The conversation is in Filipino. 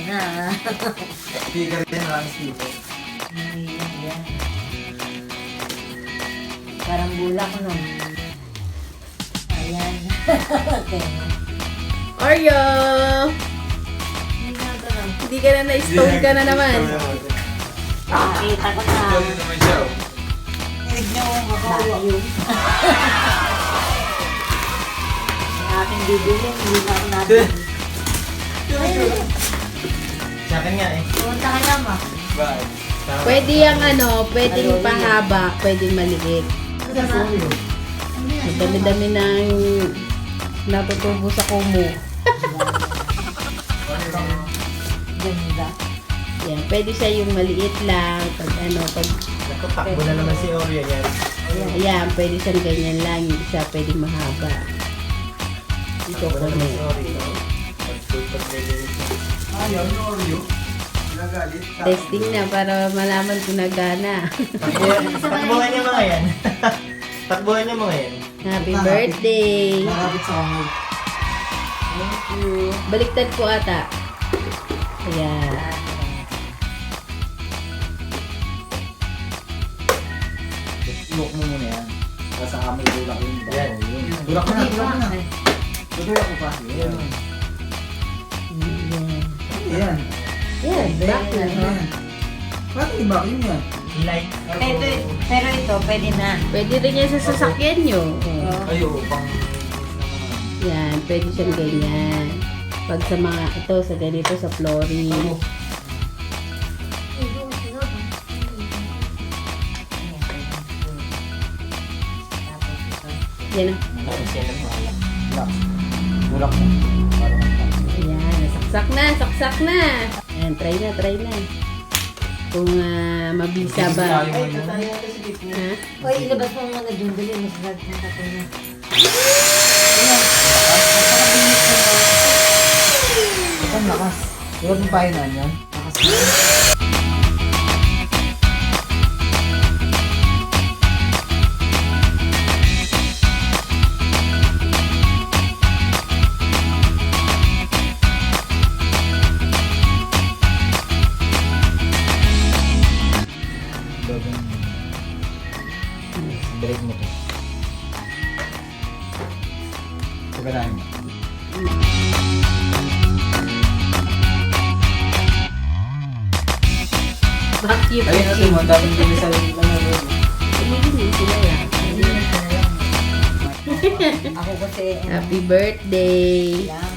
na. Speaker yan, lang speaker. Yan. Parang bulak nun. Ayan. Okay. Oreo! Hindi na ganun. Hindi ka na na-stone ka na naman. Nakita ko na. Ito naman siya. Hilig niyo kung kakauwa yun. Ang aking bibilin, hindi na ako natin. Sa akin nga eh. Pumunta ka na, ma. Bakit? Pwede yung pwedeng pahaba, pwedeng maliit. Ang dami-dami ng natutubo sa kumo. Ganda. Yan, pwede siya yung maliit lang. Pag pag Nakatakbo na naman si Oreo yan. ayan, pwede siyang ganyan lang. Yung isa pwede mahaba. Ito Takbo po na naman si na. Oreo. Ayaw ni Oreo. Nagalit. Testing na para malaman kung nagana. Takbuhan niya mga yan. Takbuhan niya mga yan. Happy birthday! Nakapit sa kamay. Thank you. Baliktad po ata. Ayan. Ilok mo muna yan. Kasi kami tulak yun. Yan. Tulak na, tulak na. Eh. Tutulak ko pa. Yan. Yan. Yan, back na. Yan. Bakit iba yun yan? Light. Pero ito, pwede na. Pwede rin yan sa sasakyan nyo. Ayo, pang... Yan, pwede siyang ganyan. Pag sa mga ito, sa ganito, sa flooring. Yan na. Tapos yan ang mga Tulak. Tulak mo. Parang Ayan, saksak na, saksak na. Ayan, try na, try na. Kung mabisa ba. Ay, tatay natin si Tito. Ha? Uy, ilabas mo muna dun. Dali, mas nagpunta ko na. Ito ang lakas. Huwag mong pahinaan yan. Lakas. Break mo to. Pagkalahin mo. Vacuum. Ayun natin mo, dapat din sa Hindi sila yan. Ako kasi, Happy birthday! lang.